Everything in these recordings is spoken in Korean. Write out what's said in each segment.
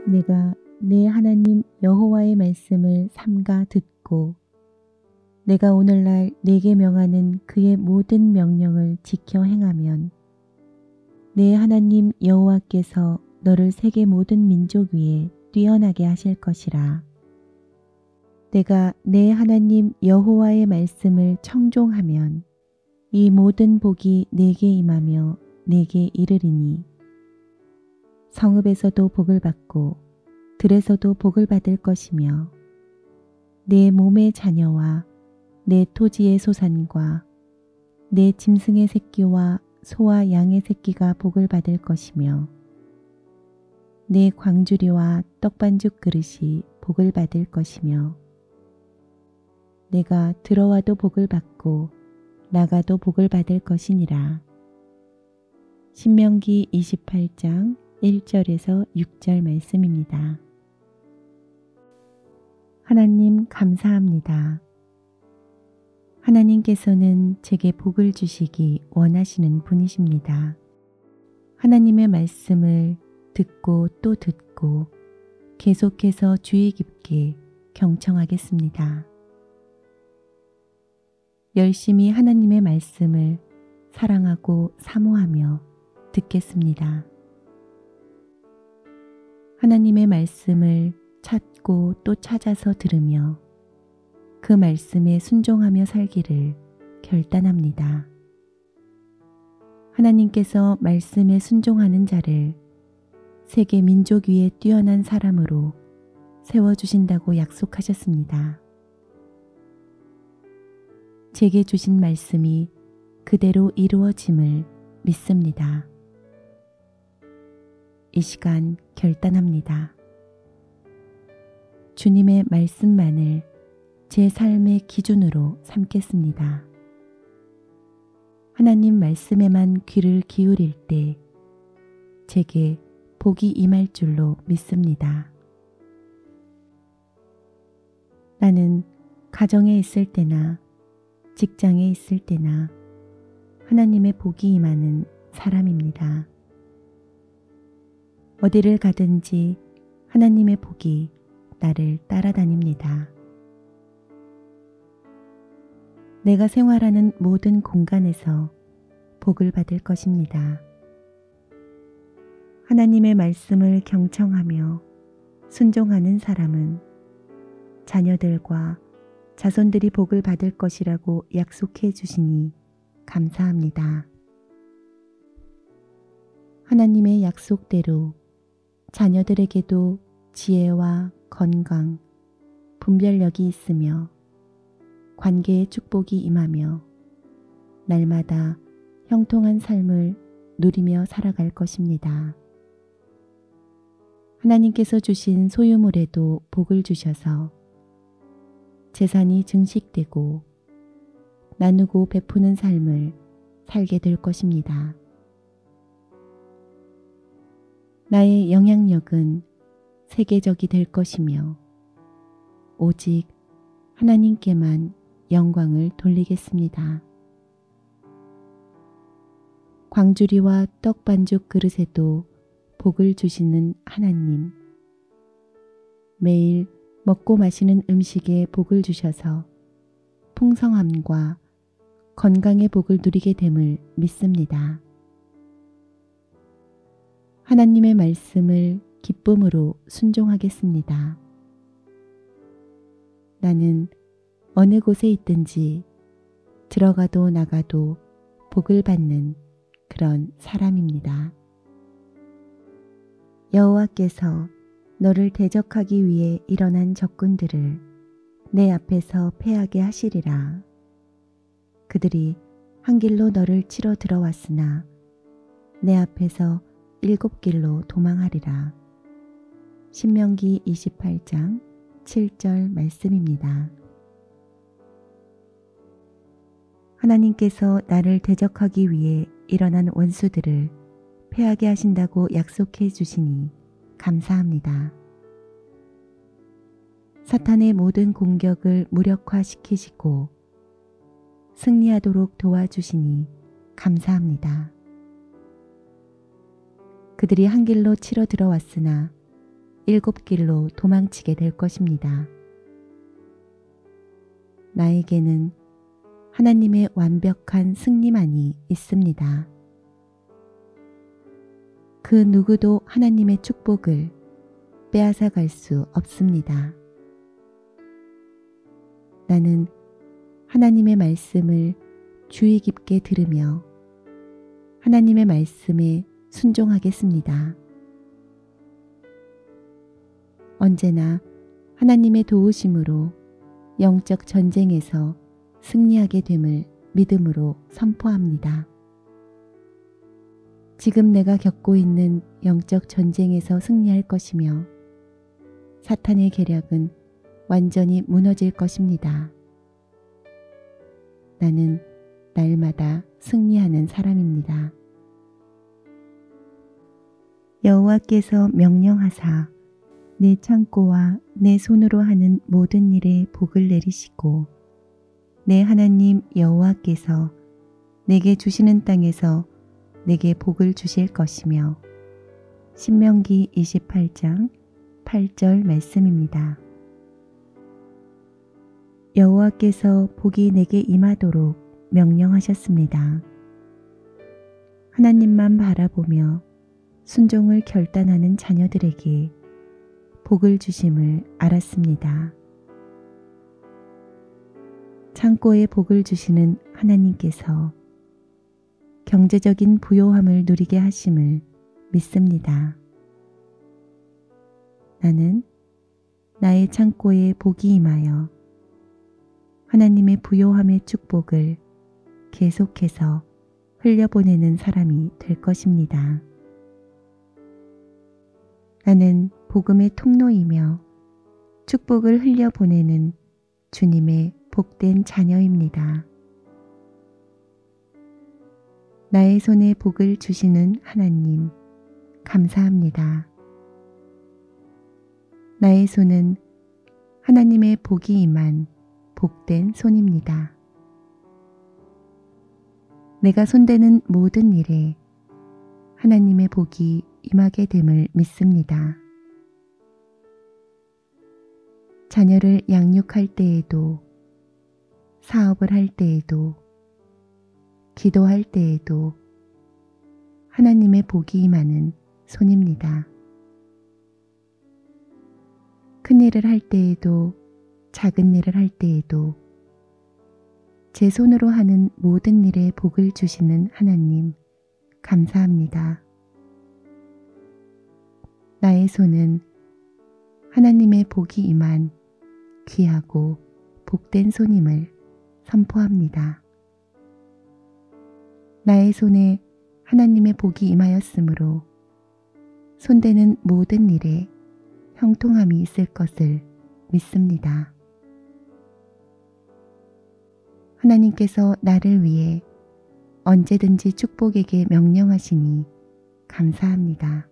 내가 내 하나님 여호와의 말씀을 삼가 듣고 내가 오늘날 내게 명하는 그의 모든 명령을 지켜 행하면 내 하나님 여호와께서 너를 세계 모든 민족 위에 뛰어나게 하실 것이라. 내가 내 하나님 여호와의 말씀을 청종하면 이 모든 복이 내게 임하며 내게 이르리니 성읍에서도 복을 받고 들에서도 복을 받을 것이며 내 몸의 자녀와 내 토지의 소산과 내 짐승의 새끼와 소와 양의 새끼가 복을 받을 것이며 내 광주리와 떡반죽 그릇이 복을 받을 것이며 내가 들어와도 복을 받고 나가도 복을 받을 것이니라. 신명기 28장 1절에서 6절 말씀입니다. 하나님 감사합니다. 하나님께서는 제게 복을 주시기 원하시는 분이십니다. 하나님의 말씀을 듣고 또 듣고 계속해서 주의 깊게 경청하겠습니다. 열심히 하나님의 말씀을 사랑하고 사모하며 듣겠습니다. 하나님의 말씀을 찾고 또 찾아서 들으며 그 말씀에 순종하며 살기를 결단합니다. 하나님께서 말씀에 순종하는 자를 세계 민족 위에 뛰어난 사람으로 세워주신다고 약속하셨습니다. 제게 주신 말씀이 그대로 이루어짐을 믿습니다. 이 시간 결단합니다. 주님의 말씀만을 제 삶의 기준으로 삼겠습니다. 하나님 말씀에만 귀를 기울일 때 제게 복이 임할 줄로 믿습니다. 나는 가정에 있을 때나 직장에 있을 때나 하나님의 복이 임하는 사람입니다. 어디를 가든지 하나님의 복이 나를 따라다닙니다. 내가 생활하는 모든 공간에서 복을 받을 것입니다. 하나님의 말씀을 경청하며 순종하는 사람은 자녀들과 자손들이 복을 받을 것이라고 약속해 주시니 감사합니다. 하나님의 약속대로 자녀들에게도 지혜와 건강, 분별력이 있으며 관계의 축복이 임하며 날마다 형통한 삶을 누리며 살아갈 것입니다. 하나님께서 주신 소유물에도 복을 주셔서 재산이 증식되고 나누고 베푸는 삶을 살게 될 것입니다. 나의 영향력은 세계적이 될 것이며 오직 하나님께만 영광을 돌리겠습니다. 광주리와 떡반죽 그릇에도 복을 주시는 하나님, 매일 먹고 마시는 음식에 복을 주셔서 풍성함과 건강의 복을 누리게 됨을 믿습니다. 하나님의 말씀을 기쁨으로 순종하겠습니다. 나는 어느 곳에 있든지 들어가도 나가도 복을 받는 그런 사람입니다. 여호와께서 너를 대적하기 위해 일어난 적군들을 내 앞에서 패하게 하시리라. 그들이 한 길로 너를 치러 들어왔으나 내 앞에서 7길로 도망하리라. 신명기 28장 7절 말씀입니다. 하나님께서 나를 대적하기 위해 일어난 원수들을 패하게 하신다고 약속해 주시니 감사합니다. 사탄의 모든 공격을 무력화시키시고 승리하도록 도와주시니 감사합니다. 그들이 한 길로 치러 들어왔으나 일곱 길로 도망치게 될 것입니다. 나에게는 하나님의 완벽한 승리만이 있습니다. 그 누구도 하나님의 축복을 빼앗아 갈 수 없습니다. 나는 하나님의 말씀을 주의 깊게 들으며 하나님의 말씀에 순종하겠습니다. 언제나 하나님의 도우심으로 영적 전쟁에서 승리하게 됨을 믿음으로 선포합니다. 지금 내가 겪고 있는 영적 전쟁에서 승리할 것이며 사탄의 계략은 완전히 무너질 것입니다. 나는 날마다 승리하는 사람입니다. 여호와께서 명령하사 내 창고와 내 손으로 하는 모든 일에 복을 내리시고 내 하나님 여호와께서 내게 주시는 땅에서 내게 복을 주실 것이며 신명기 28장 8절 말씀입니다. 여호와께서 복이 내게 임하도록 명령하셨습니다. 하나님만 바라보며 순종을 결단하는 자녀들에게 복을 주심을 알았습니다. 창고에 복을 주시는 하나님께서 경제적인 부요함을 누리게 하심을 믿습니다. 나는 나의 창고에 복이 임하여 하나님의 부요함의 축복을 계속해서 흘려보내는 사람이 될 것입니다. 나는 복음의 통로이며 축복을 흘려보내는 주님의 복된 자녀입니다. 나의 손에 복을 주시는 하나님, 감사합니다. 나의 손은 하나님의 복이 임한 복된 손입니다. 내가 손대는 모든 일에 하나님의 복이 임하게 됨을 믿습니다. 자녀를 양육할 때에도, 사업을 할 때에도, 기도할 때에도 하나님의 복이 임하는 손입니다. 큰 일을 할 때에도, 작은 일을 할 때에도 제 손으로 하는 모든 일에 복을 주시는 하나님, 감사합니다. 나의 손은 하나님의 복이 임한 귀하고 복된 손임을 선포합니다. 나의 손에 하나님의 복이 임하였으므로 손대는 모든 일에 형통함이 있을 것을 믿습니다. 하나님께서 나를 위해 언제든지 축복에게 명령하시니 감사합니다.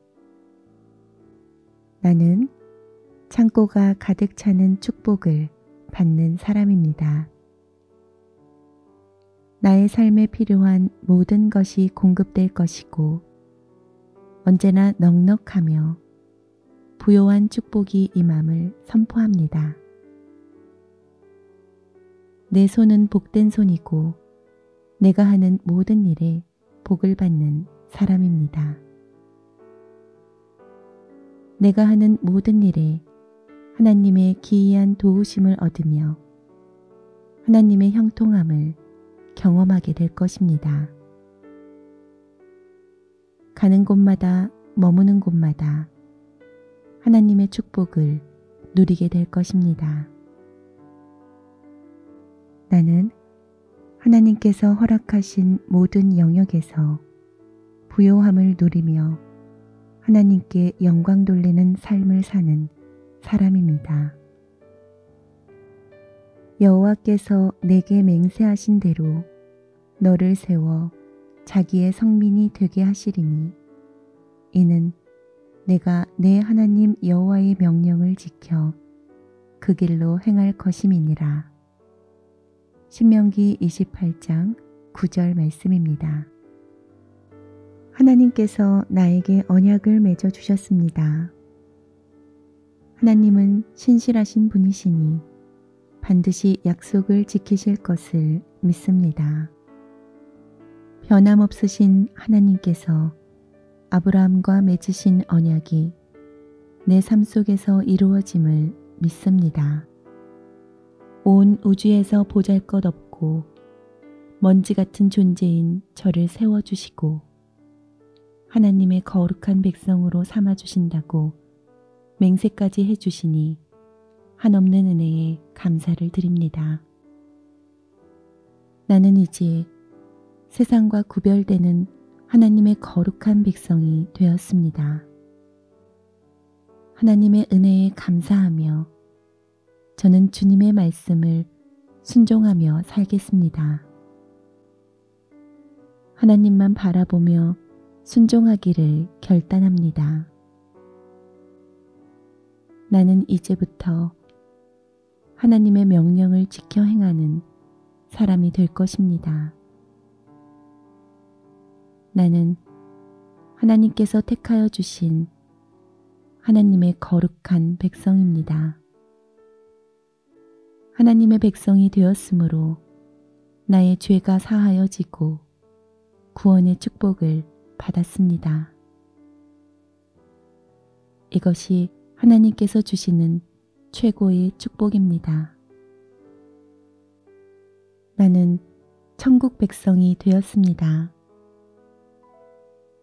나는 창고가 가득 차는 축복을 받는 사람입니다. 나의 삶에 필요한 모든 것이 공급될 것이고 언제나 넉넉하며 부요한 축복이 임함을 선포합니다. 내 손은 복된 손이고 내가 하는 모든 일에 복을 받는 사람입니다. 내가 하는 모든 일에 하나님의 기이한 도우심을 얻으며 하나님의 형통함을 경험하게 될 것입니다. 가는 곳마다 머무는 곳마다 하나님의 축복을 누리게 될 것입니다. 나는 하나님께서 허락하신 모든 영역에서 부요함을 누리며 하나님께 영광 돌리는 삶을 사는 사람입니다. 여호와께서 내게 맹세하신 대로 너를 세워 자기의 성민이 되게 하시리니 이는 내가 내 하나님 여호와의 명령을 지켜 그 길로 행할 것임이니라. 신명기 28장 9절 말씀입니다. 하나님께서 나에게 언약을 맺어 주셨습니다. 하나님은 신실하신 분이시니 반드시 약속을 지키실 것을 믿습니다. 변함없으신 하나님께서 아브라함과 맺으신 언약이 내 삶 속에서 이루어짐을 믿습니다. 온 우주에서 보잘것없고 먼지 같은 존재인 저를 세워주시고 하나님의 거룩한 백성으로 삼아주신다고 맹세까지 해주시니 한없는 은혜에 감사를 드립니다. 나는 이제 세상과 구별되는 하나님의 거룩한 백성이 되었습니다. 하나님의 은혜에 감사하며 저는 주님의 말씀을 순종하며 살겠습니다. 하나님만 바라보며 순종하기를 결단합니다. 나는 이제부터 하나님의 명령을 지켜 행하는 사람이 될 것입니다. 나는 하나님께서 택하여 주신 하나님의 거룩한 백성입니다. 하나님의 백성이 되었으므로 나의 죄가 사하여지고 구원의 축복을 받았습니다. 이것이 하나님께서 주시는 최고의 축복입니다. 나는 천국 백성이 되었습니다.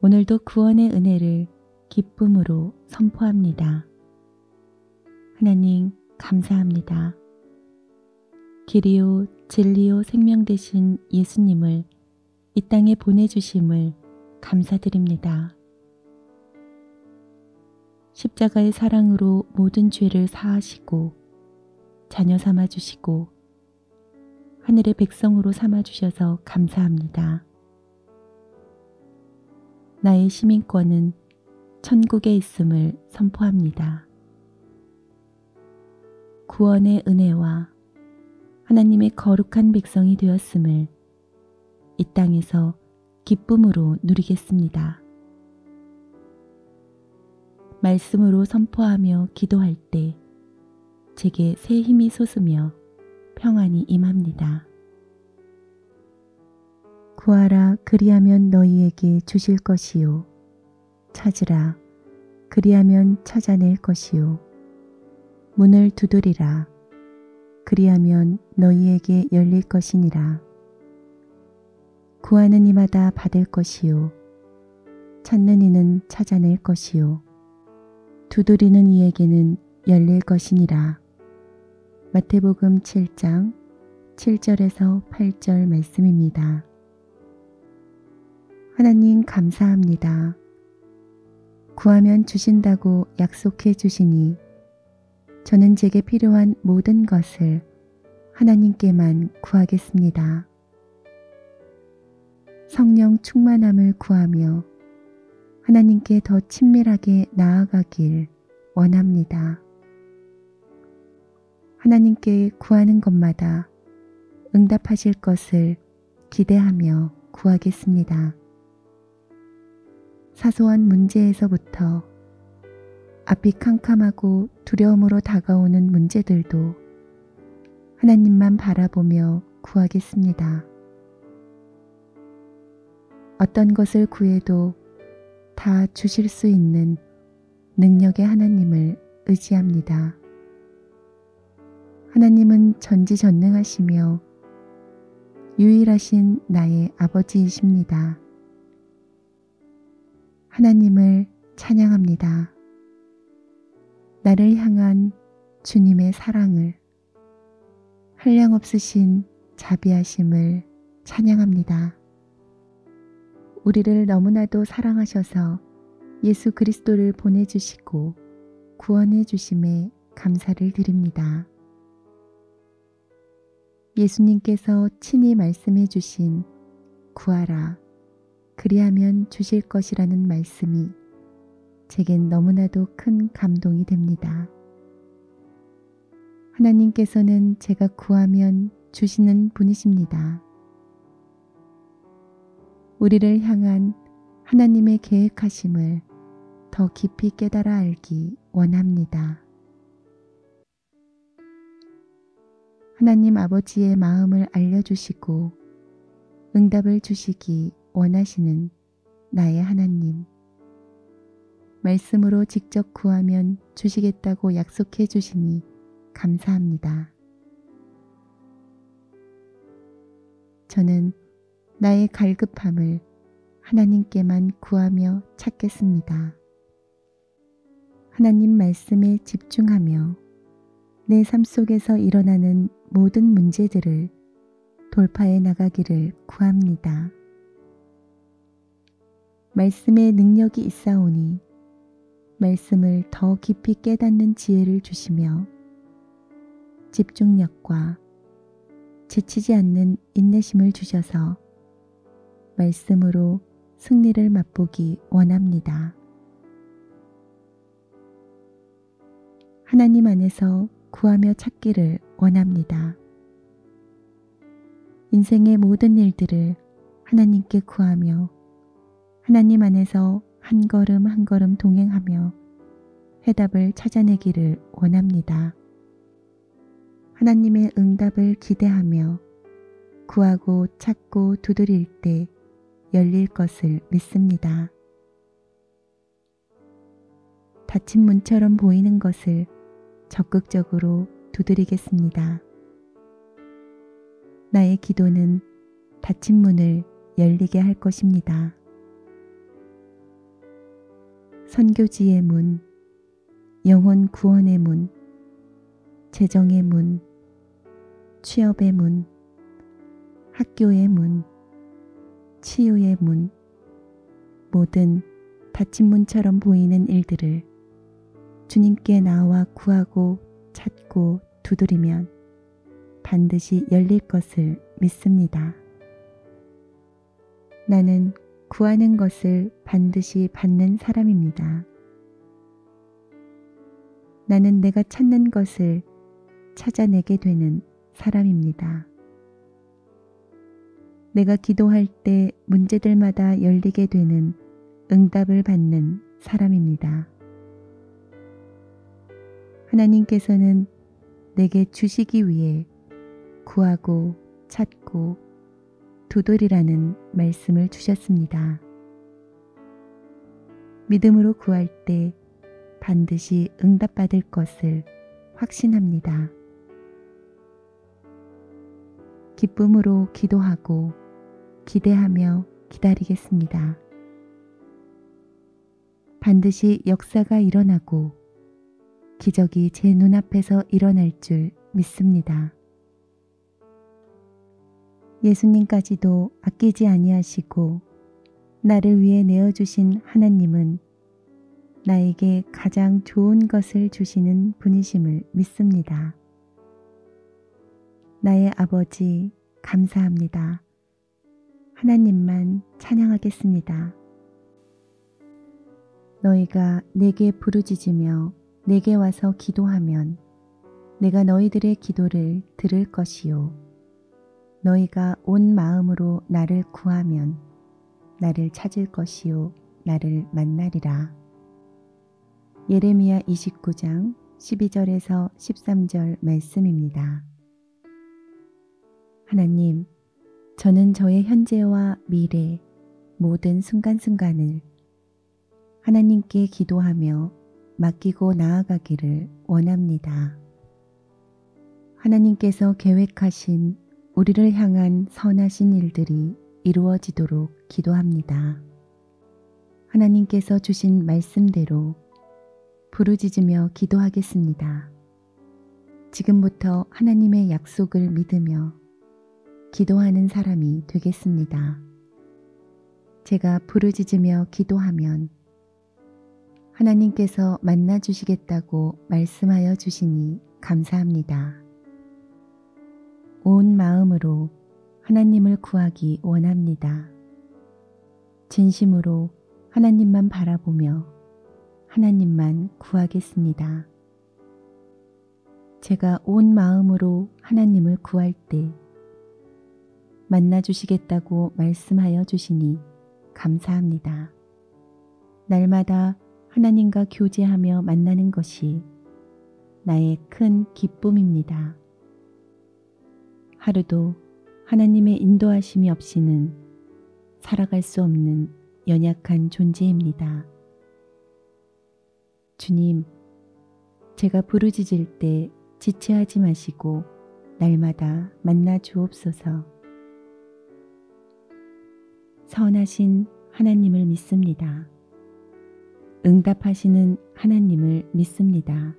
오늘도 구원의 은혜를 기쁨으로 선포합니다. 하나님 감사합니다. 길이요 진리요 생명 되신 예수님을 이 땅에 보내주심을 감사드립니다. 십자가의 사랑으로 모든 죄를 사하시고 자녀 삼아주시고 하늘의 백성으로 삼아주셔서 감사합니다. 나의 시민권은 천국에 있음을 선포합니다. 구원의 은혜와 하나님의 거룩한 백성이 되었음을 이 땅에서 기쁨으로 누리겠습니다. 말씀으로 선포하며 기도할 때 제게 새 힘이 솟으며 평안이 임합니다. 구하라 그리하면 너희에게 주실 것이요 찾으라 그리하면 찾아낼 것이요 문을 두드리라 그리하면 너희에게 열릴 것이니라. 구하는 이마다 받을 것이요 찾는 이는 찾아낼 것이요 두드리는 이에게는 열릴 것이니라. 마태복음 7장 7절에서 8절 말씀입니다. 하나님 감사합니다. 구하면 주신다고 약속해 주시니 저는 제게 필요한 모든 것을 하나님께만 구하겠습니다. 성령 충만함을 구하며 하나님께 더 친밀하게 나아가길 원합니다. 하나님께 구하는 것마다 응답하실 것을 기대하며 구하겠습니다. 사소한 문제에서부터 앞이 캄캄하고 두려움으로 다가오는 문제들도 하나님만 바라보며 구하겠습니다. 어떤 것을 구해도 다 주실 수 있는 능력의 하나님을 의지합니다. 하나님은 전지전능하시며 유일하신 나의 아버지이십니다. 하나님을 찬양합니다. 나를 향한 주님의 사랑을, 한량없으신 자비하심을 찬양합니다. 우리를 너무나도 사랑하셔서 예수 그리스도를 보내주시고 구원해 주심에 감사를 드립니다. 예수님께서 친히 말씀해 주신 구하라 그리하면 주실 것이라는 말씀이 제겐 너무나도 큰 감동이 됩니다. 하나님께서는 제가 구하면 주시는 분이십니다. 우리를 향한 하나님의 계획하심을 더 깊이 깨달아 알기 원합니다. 하나님 아버지의 마음을 알려주시고 응답을 주시기 원하시는 나의 하나님. 말씀으로 직접 구하면 주시겠다고 약속해 주시니 감사합니다. 저는 나의 갈급함을 하나님께만 구하며 찾겠습니다. 하나님 말씀에 집중하며 내 삶 속에서 일어나는 모든 문제들을 돌파해 나가기를 구합니다. 말씀의 능력이 있사오니 말씀을 더 깊이 깨닫는 지혜를 주시며 집중력과 지치지 않는 인내심을 주셔서 말씀으로 승리를 맛보기 원합니다. 하나님 안에서 구하며 찾기를 원합니다. 인생의 모든 일들을 하나님께 구하며 하나님 안에서 한 걸음 한 걸음 동행하며 해답을 찾아내기를 원합니다. 하나님의 응답을 기대하며 구하고 찾고 두드릴 때 열릴 것을 믿습니다. 닫힌 문처럼 보이는 것을 적극적으로 두드리겠습니다. 나의 기도는 닫힌 문을 열리게 할 것입니다. 선교지의 문, 영혼 구원의 문, 재정의 문, 취업의 문, 학교의 문, 치유의 문, 모든 닫힌 문처럼 보이는 일들을 주님께 나와 구하고 찾고 두드리면 반드시 열릴 것을 믿습니다. 나는 구하는 것을 반드시 받는 사람입니다. 나는 내가 찾는 것을 찾아내게 되는 사람입니다. 내가 기도할 때 문제들마다 열리게 되는 응답을 받는 사람입니다. 하나님께서는 내게 주시기 위해 구하고 찾고 두드리라는 말씀을 주셨습니다. 믿음으로 구할 때 반드시 응답받을 것을 확신합니다. 기쁨으로 기도하고 기대하며 기다리겠습니다. 반드시 역사가 일어나고 기적이 제 눈앞에서 일어날 줄 믿습니다. 예수님까지도 아끼지 아니하시고 나를 위해 내어주신 하나님은 나에게 가장 좋은 것을 주시는 분이심을 믿습니다. 나의 아버지 감사합니다. 하나님만 찬양하겠습니다. 너희가 내게 부르짖으며 내게 와서 기도하면 내가 너희들의 기도를 들을 것이요. 너희가 온 마음으로 나를 구하면 나를 찾을 것이요. 나를 만나리라. 예레미야 29장 12절에서 13절 말씀입니다. 하나님, 저는 저의 현재와 미래 모든 순간순간을 하나님께 기도하며 맡기고 나아가기를 원합니다. 하나님께서 계획하신 우리를 향한 선하신 일들이 이루어지도록 기도합니다. 하나님께서 주신 말씀대로 부르짖으며 기도하겠습니다. 지금부터 하나님의 약속을 믿으며 기도하는 사람이 되겠습니다. 제가 부르짖으며 기도하면 하나님께서 만나주시겠다고 말씀하여 주시니 감사합니다. 온 마음으로 하나님을 구하기 원합니다. 진심으로 하나님만 바라보며 하나님만 구하겠습니다. 제가 온 마음으로 하나님을 구할 때 만나주시겠다고 말씀하여 주시니 감사합니다. 날마다 하나님과 교제하며 만나는 것이 나의 큰 기쁨입니다. 하루도 하나님의 인도하심이 없이는 살아갈 수 없는 연약한 존재입니다. 주님, 제가 부르짖을 때 지체하지 마시고 날마다 만나 주옵소서. 선하신 하나님을 믿습니다. 응답하시는 하나님을 믿습니다.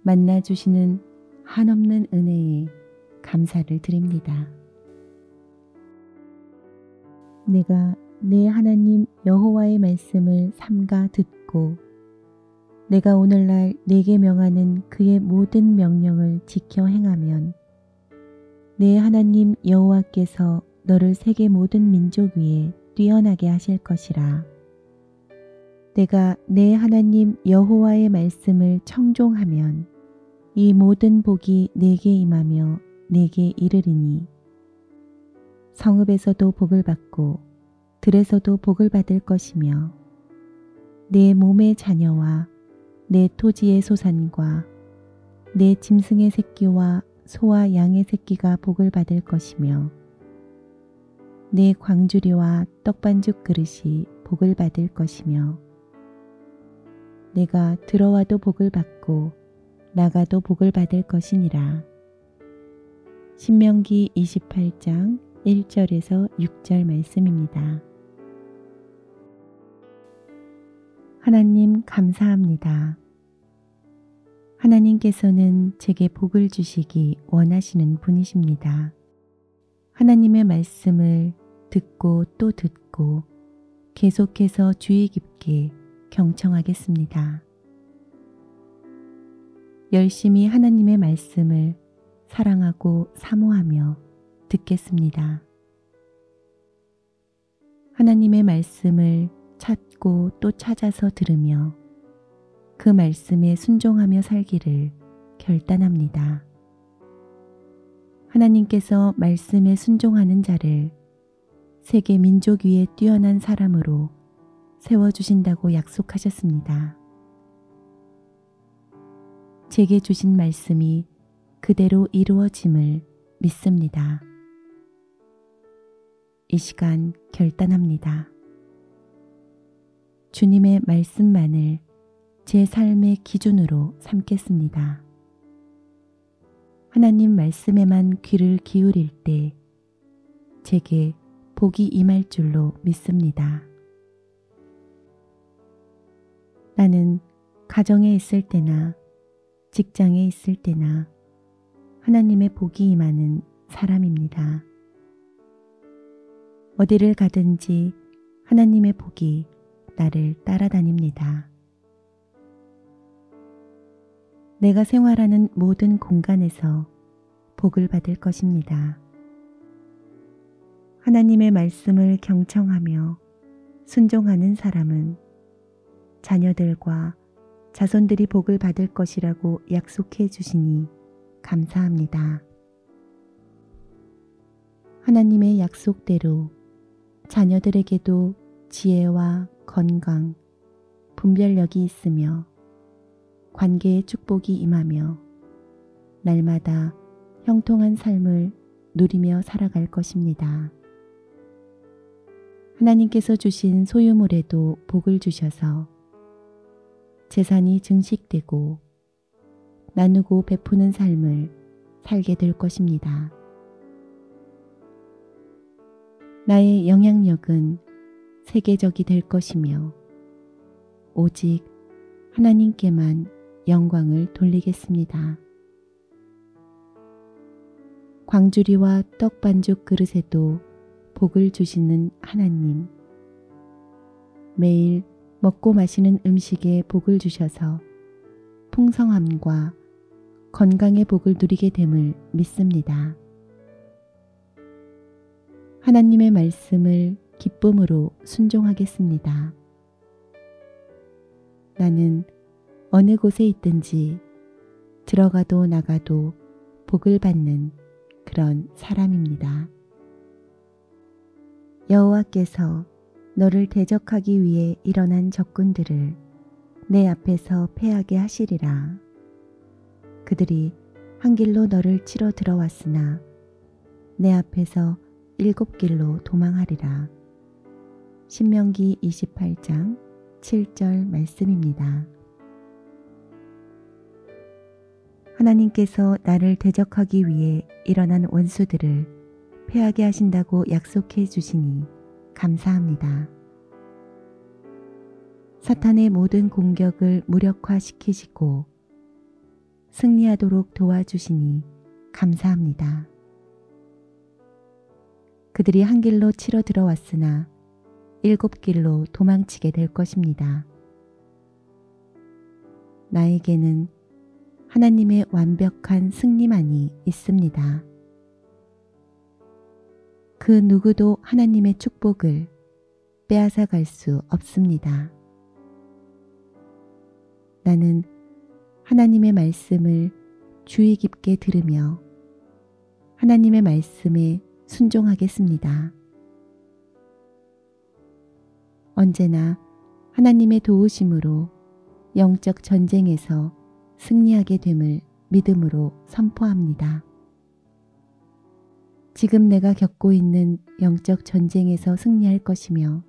만나 주시는 한없는 은혜에 감사를 드립니다. 내가 내 하나님 여호와의 말씀을 삼가 듣고 내가 오늘날 내게 명하는 그의 모든 명령을 지켜 행하면 내 하나님 여호와께서 너를 세계 모든 민족 위에 뛰어나게 하실 것이라. 내가 내 하나님 여호와의 말씀을 청종하면 이 모든 복이 내게 임하며 내게 이르리니 성읍에서도 복을 받고 들에서도 복을 받을 것이며 내 몸의 자녀와 내 토지의 소산과 내 짐승의 새끼와 소와 양의 새끼가 복을 받을 것이며 내 광주리와 떡반죽 그릇이 복을 받을 것이며 내가 들어와도 복을 받고 나가도 복을 받을 것이니라. 신명기 28장 1절에서 6절 말씀입니다. 하나님 감사합니다. 하나님께서는 제게 복을 주시기 원하시는 분이십니다. 하나님의 말씀을 듣고 또 듣고 계속해서 주의 깊게 경청하겠습니다. 열심히 하나님의 말씀을 사랑하고 사모하며 듣겠습니다. 하나님의 말씀을 찾고 또 찾아서 들으며 그 말씀에 순종하며 살기를 결단합니다. 하나님께서 말씀에 순종하는 자를 세계 민족 위에 뛰어난 사람으로 세워주신다고 약속하셨습니다. 제게 주신 말씀이 그대로 이루어짐을 믿습니다. 이 시간 결단합니다. 주님의 말씀만을 제 삶의 기준으로 삼겠습니다. 하나님 말씀에만 귀를 기울일 때 제게 복이 임할 줄로 믿습니다. 나는 가정에 있을 때나 직장에 있을 때나 하나님의 복이 임하는 사람입니다. 어디를 가든지 하나님의 복이 나를 따라다닙니다. 내가 생활하는 모든 공간에서 복을 받을 것입니다. 하나님의 말씀을 경청하며 순종하는 사람은 자녀들과 자손들이 복을 받을 것이라고 약속해 주시니 감사합니다. 하나님의 약속대로 자녀들에게도 지혜와 건강, 분별력이 있으며 관계의 축복이 임하며 날마다 형통한 삶을 누리며 살아갈 것입니다. 하나님께서 주신 소유물에도 복을 주셔서 재산이 증식되고 나누고 베푸는 삶을 살게 될 것입니다. 나의 영향력은 세계적이 될 것이며 오직 하나님께만 영광을 돌리겠습니다. 광주리와 떡반죽 그릇에도 복을 주시는 하나님, 매일 먹고 마시는 음식에 복을 주셔서 풍성함과 건강의 복을 누리게 됨을 믿습니다. 하나님의 말씀을 기쁨으로 순종하겠습니다. 나는 어느 곳에 있든지 들어가도 나가도 복을 받는 그런 사람입니다. 여호와께서 너를 대적하기 위해 일어난 적군들을 내 앞에서 패하게 하시리라. 그들이 한 길로 너를 치러 들어왔으나 내 앞에서 7길로 도망하리라. 신명기 28장 7절 말씀입니다. 하나님께서 나를 대적하기 위해 일어난 원수들을 패하게 하신다고 약속해 주시니 감사합니다. 사탄의 모든 공격을 무력화시키시고 승리하도록 도와주시니 감사합니다. 그들이 한 길로 치러 들어왔으나 7길로 도망치게 될 것입니다. 나에게는 하나님의 완벽한 승리만이 있습니다. 그 누구도 하나님의 축복을 빼앗아 갈 수 없습니다. 나는 하나님의 말씀을 주의 깊게 들으며 하나님의 말씀에 순종하겠습니다. 언제나 하나님의 도우심으로 영적 전쟁에서 승리하게 됨을 믿음으로 선포합니다. 지금 내가 겪고 있는 영적 전쟁에서 승리할 것이며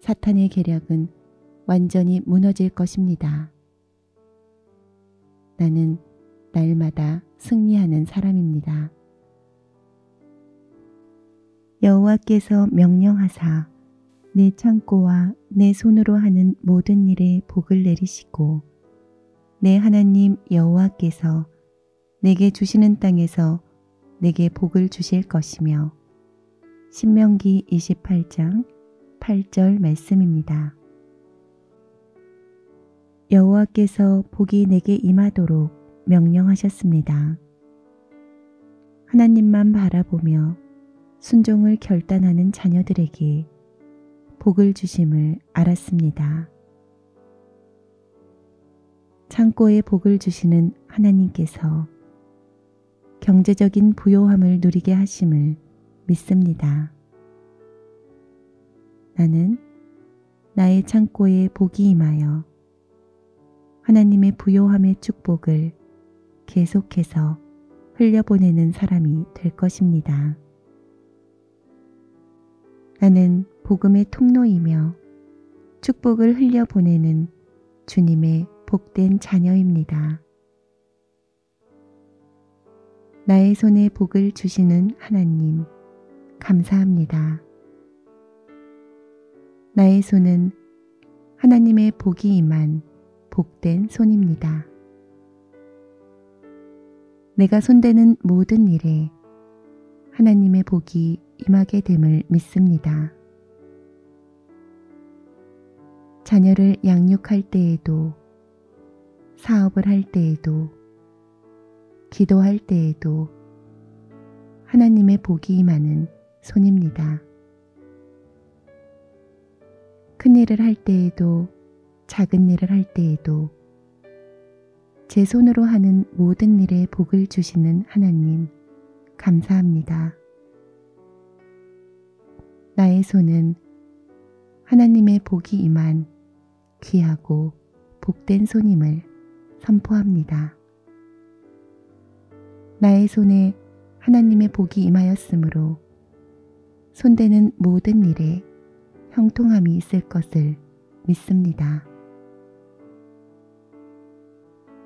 사탄의 계략은 완전히 무너질 것입니다. 나는 날마다 승리하는 사람입니다. 여호와께서 명령하사 내 창고와 내 손으로 하는 모든 일에 복을 내리시고 내 하나님 여호와께서 내게 주시는 땅에서 내게 복을 주실 것이며 신명기 28장 8절 말씀입니다. 여호와께서 복이 내게 임하도록 명령하셨습니다. 하나님만 바라보며 순종을 결단하는 자녀들에게 복을 주심을 알았습니다. 창고에 복을 주시는 하나님께서 경제적인 부요함을 누리게 하심을 믿습니다. 나는 나의 창고에 복이 임하여 하나님의 부요함의 축복을 계속해서 흘려보내는 사람이 될 것입니다. 나는 복음의 통로이며 축복을 흘려보내는 주님의 복된 자녀입니다. 나의 손에 복을 주시는 하나님, 감사합니다. 나의 손은 하나님의 복이 임한 복된 손입니다. 내가 손대는 모든 일에 하나님의 복이 임하게 됨을 믿습니다. 자녀를 양육할 때에도, 사업을 할 때에도, 기도할 때에도 하나님의 복이 임하는 손입니다. 큰 일을 할 때에도, 작은 일을 할 때에도 제 손으로 하는 모든 일에 복을 주시는 하나님, 감사합니다. 나의 손은 하나님의 복이 임한 귀하고 복된 손임을 선포합니다. 나의 손에 하나님의 복이 임하였으므로 손대는 모든 일에 형통함이 있을 것을 믿습니다.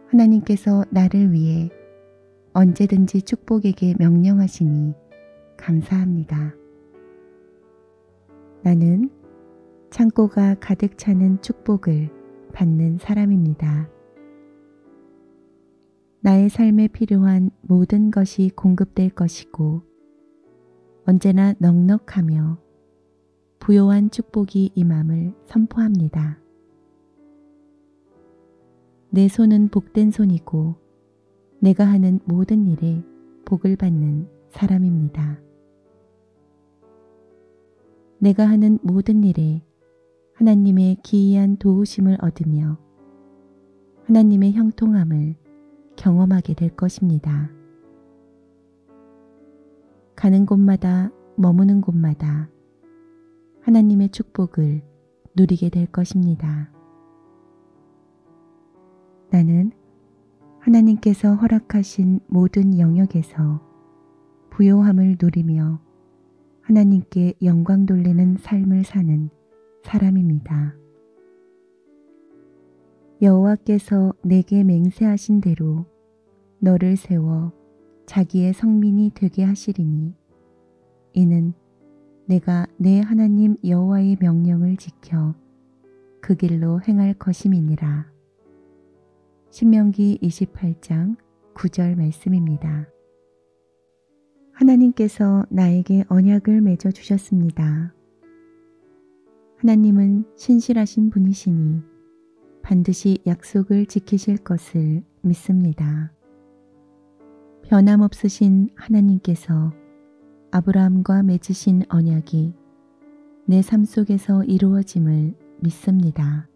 하나님께서 나를 위해 언제든지 축복에게 명령하시니 감사합니다. 나는 창고가 가득 차는 축복을 받는 사람입니다. 나의 삶에 필요한 모든 것이 공급될 것이고 언제나 넉넉하며 부요한 축복이 임함을 선포합니다. 내 손은 복된 손이고 내가 하는 모든 일에 복을 받는 사람입니다. 내가 하는 모든 일에 하나님의 기이한 도우심을 얻으며 하나님의 형통함을 경험하게 될 것입니다. 가는 곳마다 머무는 곳마다 하나님의 축복을 누리게 될 것입니다. 나는 하나님께서 허락하신 모든 영역에서 부요함을 누리며 하나님께 영광 돌리는 삶을 사는 사람입니다. 여호와께서 내게 맹세하신 대로 너를 세워 자기의 성민이 되게 하시리니 이는 내가 내 하나님 여호와의 명령을 지켜 그 길로 행할 것임이니라. 신명기 28장 9절 말씀입니다. 하나님께서 나에게 언약을 맺어 주셨습니다. 하나님은 신실하신 분이시니 반드시 약속을 지키실 것을 믿습니다. 변함없으신 하나님께서 아브라함과 맺으신 언약이 내 삶 속에서 이루어짐을 믿습니다.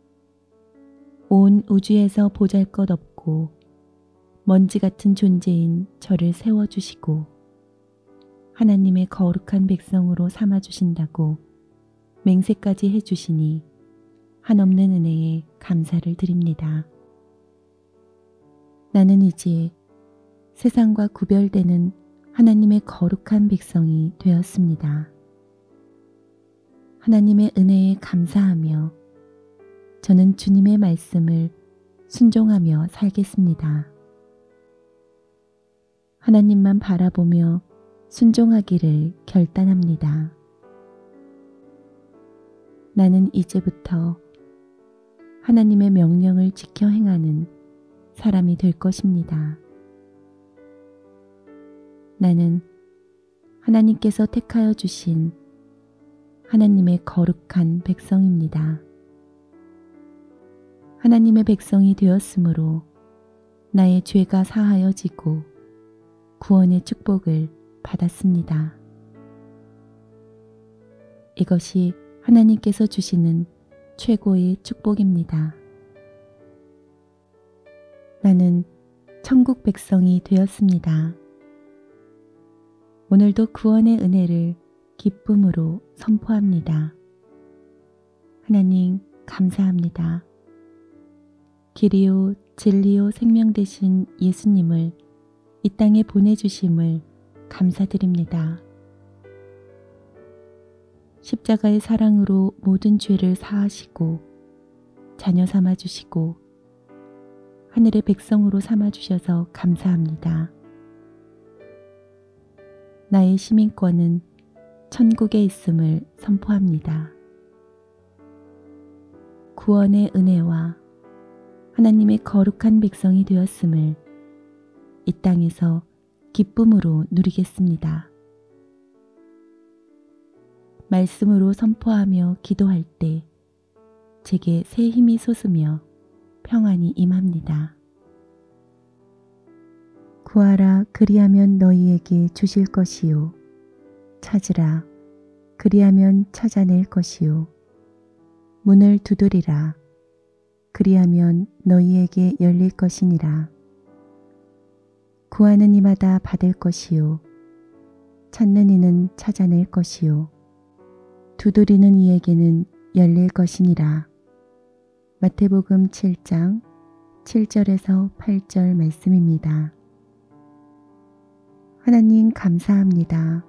온 우주에서 보잘것없고 먼지 같은 존재인 저를 세워주시고 하나님의 거룩한 백성으로 삼아주신다고 맹세까지 해주시니 한없는 은혜에 감사를 드립니다. 나는 이제 세상과 구별되는 하나님의 거룩한 백성이 되었습니다. 하나님의 은혜에 감사하며 저는 주님의 말씀을 순종하며 살겠습니다. 하나님만 바라보며 순종하기를 결단합니다. 나는 이제부터 하나님의 명령을 지켜 행하는 사람이 될 것입니다. 나는 하나님께서 택하여 주신 하나님의 거룩한 백성입니다. 하나님의 백성이 되었으므로 나의 죄가 사하여지고 구원의 축복을 받았습니다. 이것이 하나님께서 주시는 최고의 축복입니다. 나는 천국 백성이 되었습니다. 오늘도 구원의 은혜를 기쁨으로 선포합니다. 하나님 감사합니다. 길이요 진리요 생명 되신 예수님을 이 땅에 보내주심을 감사드립니다. 십자가의 사랑으로 모든 죄를 사하시고 자녀 삼아주시고 하늘의 백성으로 삼아주셔서 감사합니다. 나의 시민권은 천국에 있음을 선포합니다. 구원의 은혜와 하나님의 거룩한 백성이 되었음을 이 땅에서 기쁨으로 누리겠습니다. 말씀으로 선포하며 기도할 때 제게 새 힘이 솟으며 평안이 임합니다. 구하라 그리하면 너희에게 주실 것이요 찾으라 그리하면 찾아낼 것이요 문을 두드리라 그리하면 너희에게 열릴 것이니라. 구하는 이마다 받을 것이요 찾는 이는 찾아낼 것이요 두드리는 이에게는 열릴 것이니라. 마태복음 7장 7절에서 8절 말씀입니다. 하나님 감사합니다.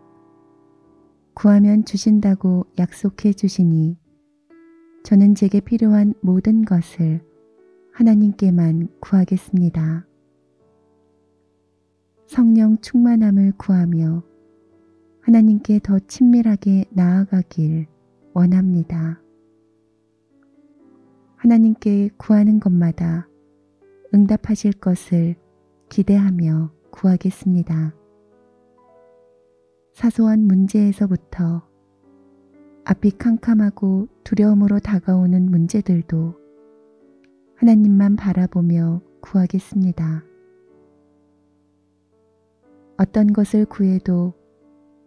구하면 주신다고 약속해 주시니 저는 제게 필요한 모든 것을 하나님께만 구하겠습니다. 성령 충만함을 구하며 하나님께 더 친밀하게 나아가길 원합니다. 하나님께 구하는 것마다 응답하실 것을 기대하며 구하겠습니다. 사소한 문제에서부터 앞이 캄캄하고 두려움으로 다가오는 문제들도 하나님만 바라보며 구하겠습니다. 어떤 것을 구해도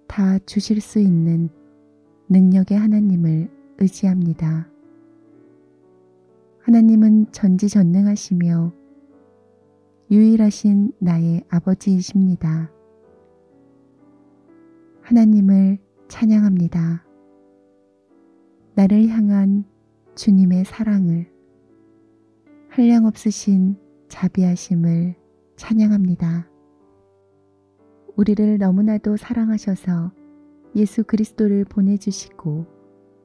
다 주실 수 있는 능력의 하나님을 의지합니다. 하나님은 전지전능하시며 유일하신 나의 아버지이십니다. 하나님을 찬양합니다. 나를 향한 주님의 사랑을, 한량없으신 자비하심을 찬양합니다. 우리를 너무나도 사랑하셔서 예수 그리스도를 보내주시고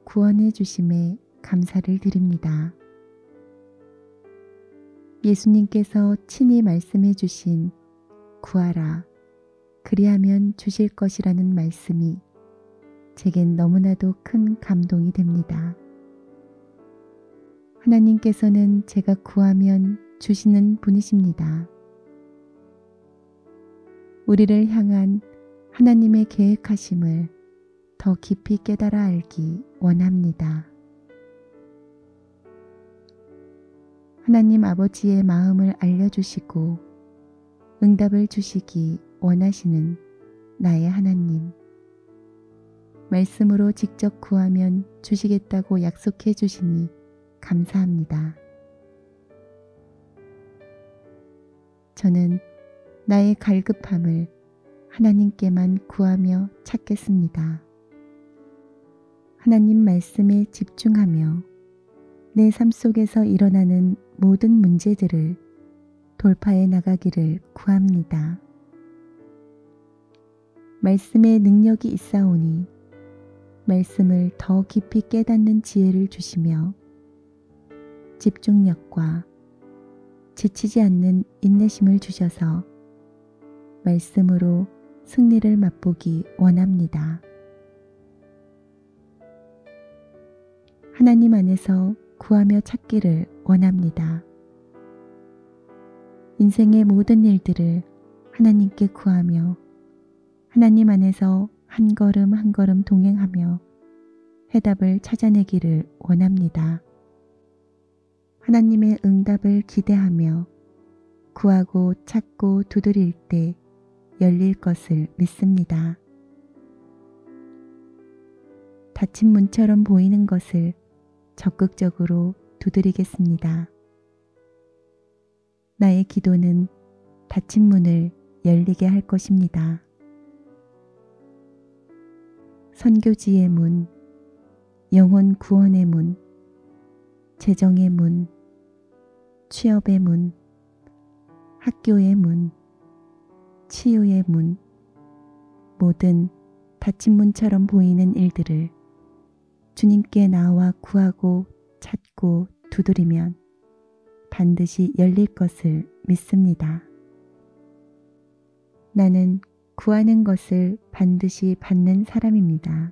구원해 주심에 감사를 드립니다. 예수님께서 친히 말씀해 주신 구하라, 그리하면 주실 것이라는 말씀이 제겐 너무나도 큰 감동이 됩니다. 하나님께서는 제가 구하면 주시는 분이십니다. 우리를 향한 하나님의 계획하심을 더 깊이 깨달아 알기 원합니다. 하나님 아버지의 마음을 알려주시고 응답을 주시기 원하시는 나의 하나님. 말씀으로 직접 구하면 주시겠다고 약속해 주시니 감사합니다. 저는 나의 갈급함을 하나님께만 구하며 찾겠습니다. 하나님 말씀에 집중하며 내 삶 속에서 일어나는 모든 문제들을 돌파해 나가기를 구합니다. 말씀의 능력이 있사오니 말씀을 더 깊이 깨닫는 지혜를 주시며 집중력과 지치지 않는 인내심을 주셔서 말씀으로 승리를 맛보기 원합니다. 하나님 안에서 구하며 찾기를 원합니다. 인생의 모든 일들을 하나님께 구하며 하나님 안에서 한 걸음 한 걸음 동행하며 해답을 찾아내기를 원합니다. 하나님의 응답을 기대하며 구하고 찾고 두드릴 때 열릴 것을 믿습니다. 닫힌 문처럼 보이는 것을 적극적으로 두드리겠습니다. 나의 기도는 닫힌 문을 열리게 할 것입니다. 선교지의 문, 영혼 구원의 문, 재정의 문, 취업의 문, 학교의 문, 치유의 문, 모든 닫힌 문처럼 보이는 일들을 주님께 나와 구하고 찾고 두드리면 반드시 열릴 것을 믿습니다. 나는 구하는 것을 반드시 받는 사람입니다.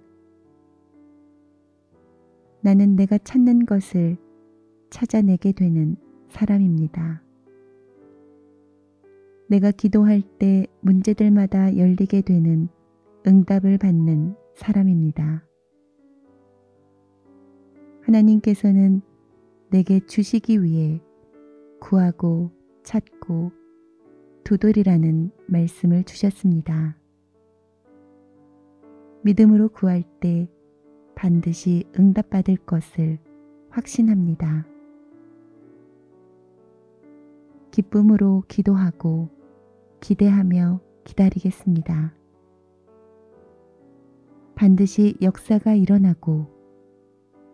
나는 내가 찾는 것을 찾아내게 되는 사람입니다. 내가 기도할 때 문제들마다 열리게 되는 응답을 받는 사람입니다. 하나님께서는 내게 주시기 위해 구하고 찾고 두드리라는 말씀을 주셨습니다. 믿음으로 구할 때 반드시 응답받을 것을 확신합니다. 기쁨으로 기도하고 기대하며 기다리겠습니다. 반드시 역사가 일어나고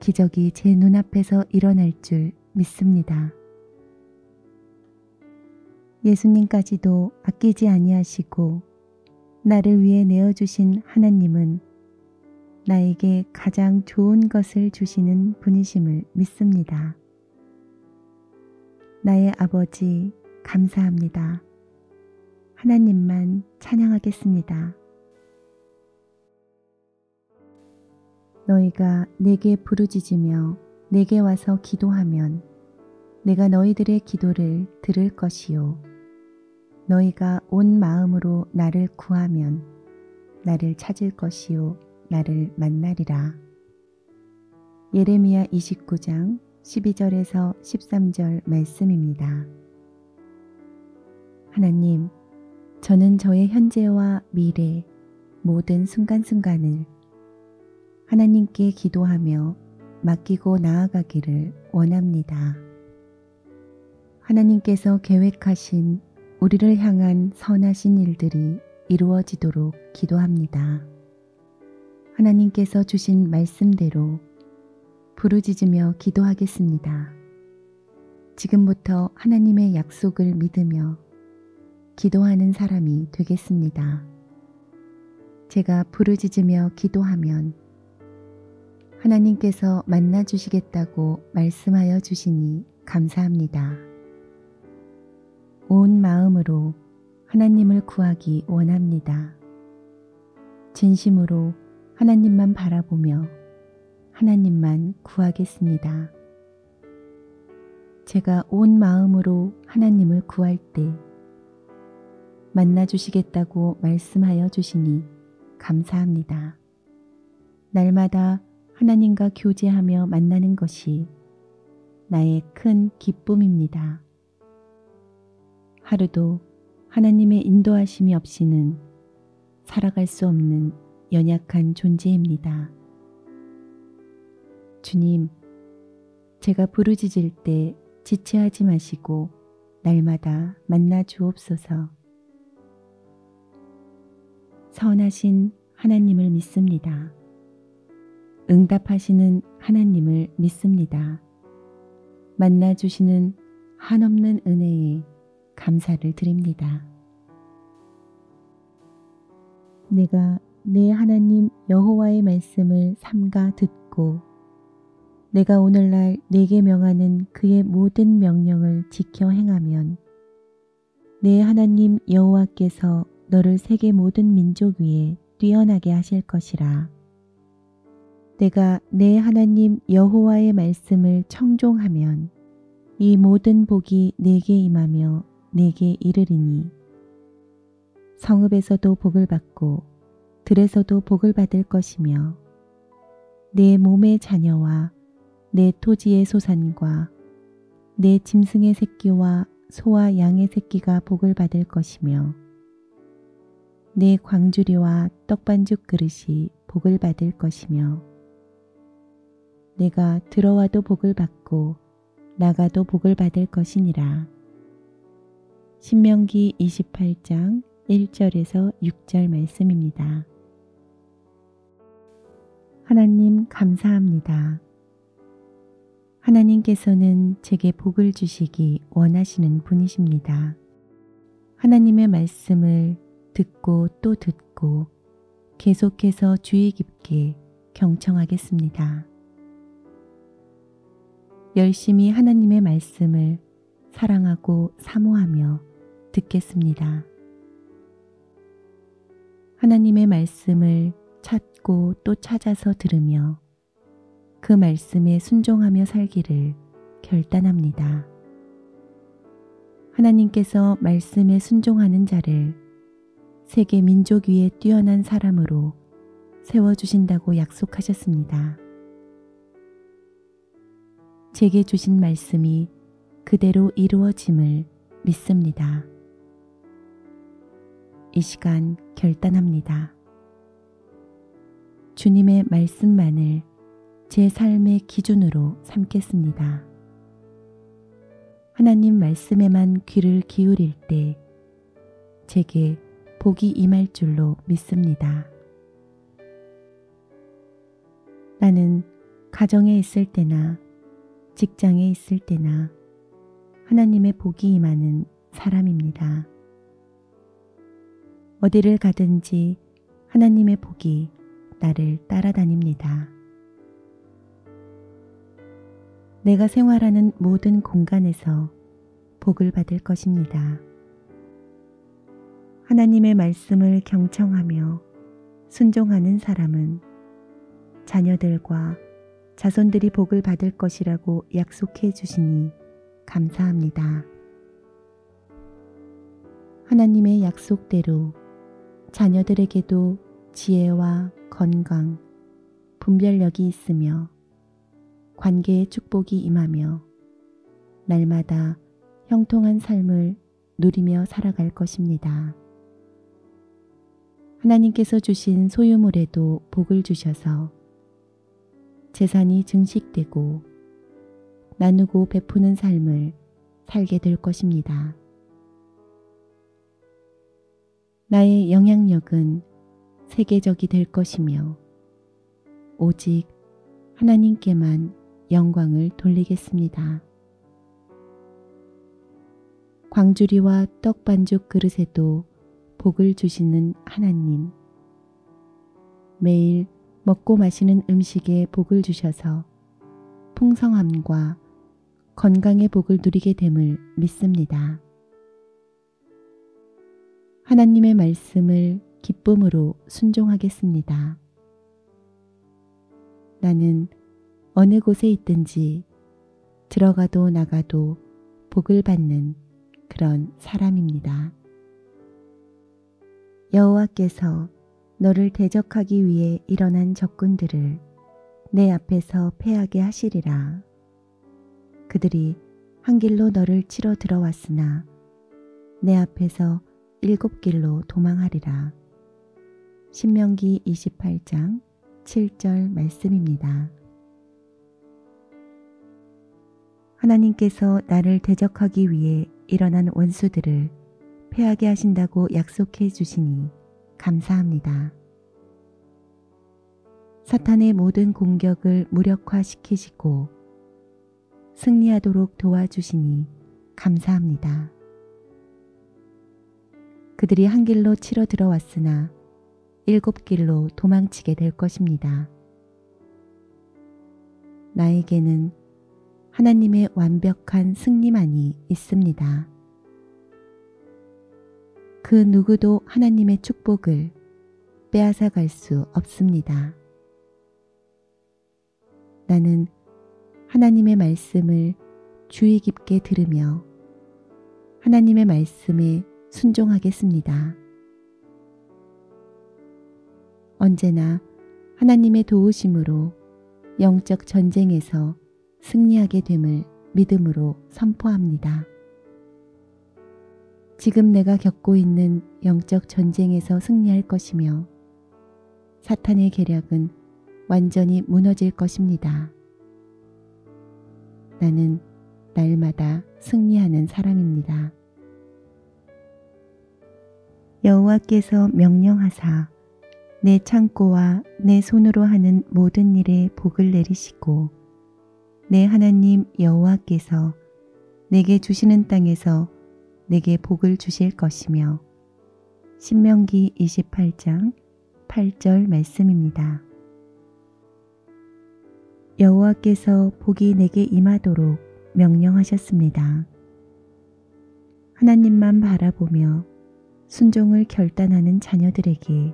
기적이 제 눈앞에서 일어날 줄 믿습니다. 예수님까지도 아끼지 아니하시고 나를 위해 내어주신 하나님은 나에게 가장 좋은 것을 주시는 분이심을 믿습니다. 나의 아버지, 감사합니다. 하나님만 찬양하겠습니다. 너희가 내게 부르짖으며 내게 와서 기도하면 내가 너희들의 기도를 들을 것이요. 너희가 온 마음으로 나를 구하면 나를 찾을 것이요. 나를 만나리라. 예레미야 29장 12절에서 13절 말씀입니다. 하나님, 저는 저의 현재와 미래 모든 순간순간을 하나님께 기도하며 맡기고 나아가기를 원합니다. 하나님께서 계획하신 우리를 향한 선하신 일들이 이루어지도록 기도합니다. 하나님께서 주신 말씀대로 부르짖으며 기도하겠습니다. 지금부터 하나님의 약속을 믿으며 기도하는 사람이 되겠습니다. 제가 부르짖으며 기도하면 하나님께서 만나 주시겠다고 말씀하여 주시니 감사합니다. 온 마음으로 하나님을 구하기 원합니다. 진심으로 하나님만 바라보며 하나님만 구하겠습니다. 제가 온 마음으로 하나님을 구할 때 만나 주시겠다고 말씀하여 주시니 감사합니다. 날마다 하나님과 교제하며 만나는 것이 나의 큰 기쁨입니다. 하루도 하나님의 인도하심이 없이는 살아갈 수 없는 연약한 존재입니다. 주님, 제가 부르짖을 때 지체하지 마시고 날마다 만나 주옵소서. 선하신 하나님을 믿습니다. 응답하시는 하나님을 믿습니다. 만나 주시는 한없는 은혜에 감사를 드립니다. 내가 내 하나님 여호와의 말씀을 삼가 듣고 내가 오늘날 내게 명하는 그의 모든 명령을 지켜 행하면 내 하나님 여호와께서 너를 세계 모든 민족 위에 뛰어나게 하실 것이라. 내가 내 하나님 여호와의 말씀을 청종하면 이 모든 복이 내게 임하며 내게 이르리니 성읍에서도 복을 받고 들에서도 복을 받을 것이며 내 몸의 자녀와 내 토지의 소산과 내 짐승의 새끼와 소와 양의 새끼가 복을 받을 것이며 내 광주리와 떡반죽 그릇이 복을 받을 것이며 내가 들어와도 복을 받고 나가도 복을 받을 것이니라. 신명기 28장 1절에서 6절 말씀입니다. 하나님 감사합니다. 하나님께서는 제게 복을 주시기 원하시는 분이십니다. 하나님의 말씀을 듣고 또 듣고 계속해서 주의 깊게 경청하겠습니다. 열심히 하나님의 말씀을 사랑하고 사모하며 듣겠습니다. 하나님의 말씀을 찾고 또 찾아서 들으며 그 말씀에 순종하며 살기를 결단합니다. 하나님께서 말씀에 순종하는 자를 세계 민족 위에 뛰어난 사람으로 세워주신다고 약속하셨습니다. 제게 주신 말씀이 그대로 이루어짐을 믿습니다. 이 시간 결단합니다. 주님의 말씀만을 제 삶의 기준으로 삼겠습니다. 하나님 말씀에만 귀를 기울일 때 제게 복이 임할 줄로 믿습니다. 나는 가정에 있을 때나 직장에 있을 때나 하나님의 복이 임하는 사람입니다. 어디를 가든지 하나님의 복이 나를 따라다닙니다. 내가 생활하는 모든 공간에서 복을 받을 것입니다. 하나님의 말씀을 경청하며 순종하는 사람은 자녀들과 자손들이 복을 받을 것이라고 약속해 주시니 감사합니다. 하나님의 약속대로 자녀들에게도 지혜와 건강, 분별력이 있으며 관계의 축복이 임하며 날마다 형통한 삶을 누리며 살아갈 것입니다. 하나님께서 주신 소유물에도 복을 주셔서 재산이 증식되고 나누고 베푸는 삶을 살게 될 것입니다. 나의 영향력은 세계적이 될 것이며 오직 하나님께만 영광을 돌리겠습니다. 광주리와 떡반죽 그릇에도 복을 주시는 하나님, 매일 먹고 마시는 음식에 복을 주셔서 풍성함과 건강의 복을 누리게 됨을 믿습니다. 하나님의 말씀을 기쁨으로 순종하겠습니다. 나는 어느 곳에 있든지 들어가도 나가도 복을 받는 그런 사람입니다. 여호와께서 너를 대적하기 위해 일어난 적군들을 내 앞에서 패하게 하시리라. 그들이 한 길로 너를 치러 들어왔으나 내 앞에서 7길로 도망하리라. 신명기 28장 7절 말씀입니다. 하나님께서 나를 대적하기 위해 일어난 원수들을 패하게 하신다고 약속해 주시니 감사합니다. 사탄의 모든 공격을 무력화시키시고 승리하도록 도와주시니 감사합니다. 그들이 한 길로 치러 들어왔으나 7길로 도망치게 될 것입니다. 나에게는 하나님의 완벽한 승리만이 있습니다. 그 누구도 하나님의 축복을 빼앗아 갈 수 없습니다. 나는 하나님의 말씀을 주의 깊게 들으며 하나님의 말씀에 순종하겠습니다. 언제나 하나님의 도우심으로 영적 전쟁에서 승리하게 됨을 믿음으로 선포합니다. 지금 내가 겪고 있는 영적 전쟁에서 승리할 것이며 사탄의 계략은 완전히 무너질 것입니다. 나는 날마다 승리하는 사람입니다. 여호와께서 명령하사 내 창고와 내 손으로 하는 모든 일에 복을 내리시고 내 하나님 여호와께서 내게 주시는 땅에서 내게 복을 주실 것이며 신명기 28장 8절 말씀입니다. 여호와께서 복이 내게 임하도록 명령하셨습니다. 하나님만 바라보며 순종을 결단하는 자녀들에게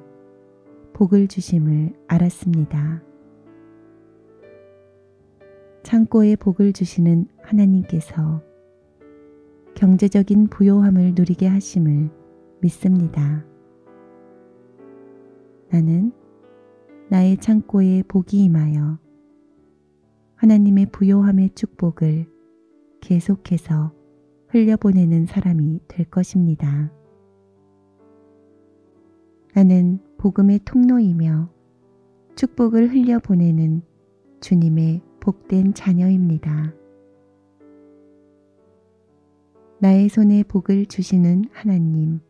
복을 주심을 알았습니다. 창고에 복을 주시는 하나님께서 경제적인 부요함을 누리게 하심을 믿습니다. 나는 나의 창고에 복이 임하여 하나님의 부요함의 축복을 계속해서 흘려보내는 사람이 될 것입니다. 나는 복음의 통로이며 축복을 흘려보내는 주님의 복된 자녀입니다. 나의 손에 복을 주시는 하나님,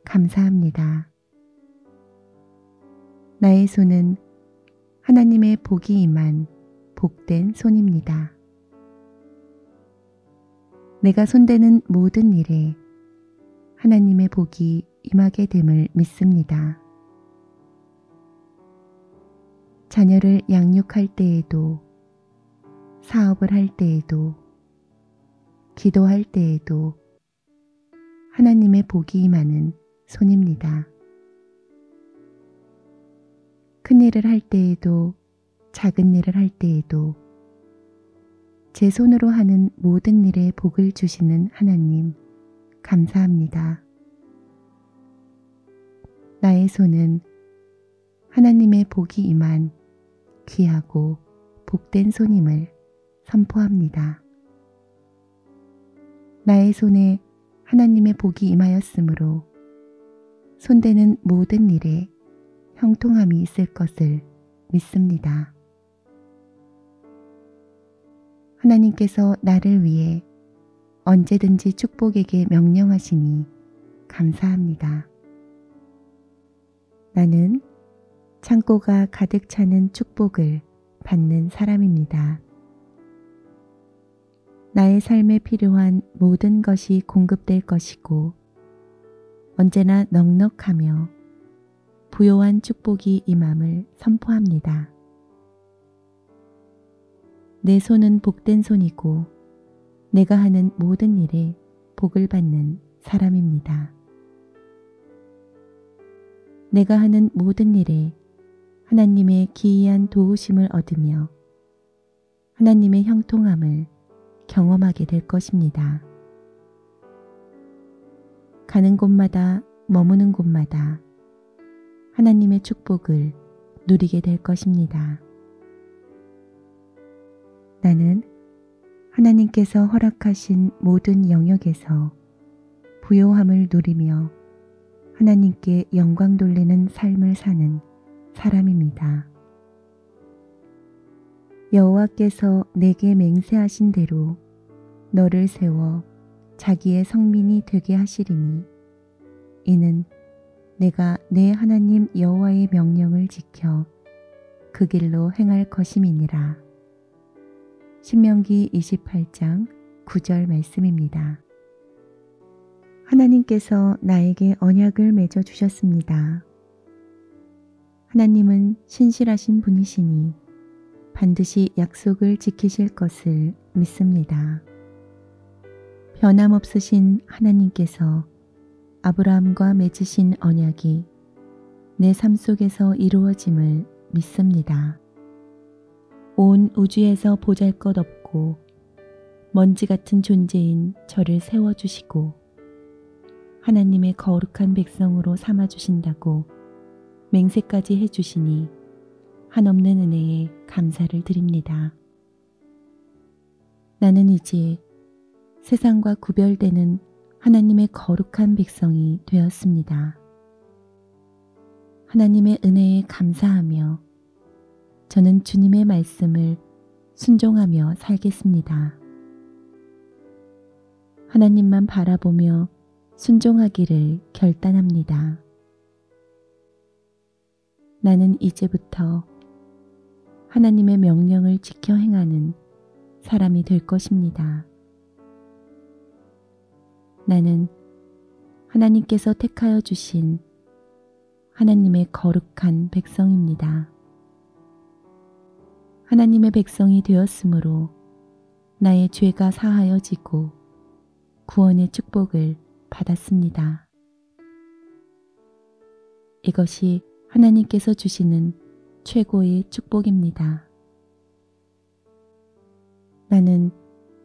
감사합니다. 나의 손은 하나님의 복이 임한 복된 손입니다. 내가 손대는 모든 일에 하나님의 복이 임하게 됨을 믿습니다. 자녀를 양육할 때에도, 사업을 할 때에도, 기도할 때에도 하나님의 복이 임하는 손입니다. 큰 일을 할 때에도, 작은 일을 할 때에도 제 손으로 하는 모든 일에 복을 주시는 하나님, 감사합니다. 나의 손은 하나님의 복이 임한 귀하고 복된 손임을 선포합니다. 나의 손에 하나님의 복이 임하였으므로 손대는 모든 일에 형통함이 있을 것을 믿습니다. 하나님께서 나를 위해 언제든지 축복에게 명령하시니 감사합니다. 나는 창고가 가득 차는 축복을 받는 사람입니다. 나의 삶에 필요한 모든 것이 공급될 것이고 언제나 넉넉하며 부요한 축복이 임함을 선포합니다. 내 손은 복된 손이고 내가 하는 모든 일에 복을 받는 사람입니다. 내가 하는 모든 일에 하나님의 기이한 도우심을 얻으며 하나님의 형통함을 경험하게 될 것입니다. 가는 곳마다 머무는 곳마다 하나님의 축복을 누리게 될 것입니다. 나는 하나님께서 허락하신 모든 영역에서 부요함을 누리며 하나님께 영광 돌리는 삶을 사는 사람입니다. 여호와께서 내게 맹세하신 대로 너를 세워 자기의 성민이 되게 하시리니 이는 내가 내 하나님 여호와의 명령을 지켜 그 길로 행할 것임이니라. 신명기 28장 9절 말씀입니다. 하나님께서 나에게 언약을 맺어 주셨습니다. 하나님은 신실하신 분이시니 반드시 약속을 지키실 것을 믿습니다. 변함없으신 하나님께서 아브라함과 맺으신 언약이 내 삶 속에서 이루어짐을 믿습니다. 온 우주에서 보잘것없고 먼지 같은 존재인 저를 세워주시고 하나님의 거룩한 백성으로 삼아주신다고 맹세까지 해주시니 한없는 은혜에 감사를 드립니다. 나는 이제 세상과 구별되는 하나님의 거룩한 백성이 되었습니다. 하나님의 은혜에 감사하며 저는 주님의 말씀을 순종하며 살겠습니다. 하나님만 바라보며 순종하기를 결단합니다. 나는 이제부터 하나님의 명령을 지켜 행하는 사람이 될 것입니다. 나는 하나님께서 택하여 주신 하나님의 거룩한 백성입니다. 하나님의 백성이 되었으므로 나의 죄가 사하여지고 구원의 축복을 받았습니다. 이것이 하나님께서 주시는 최고의 축복입니다. 나는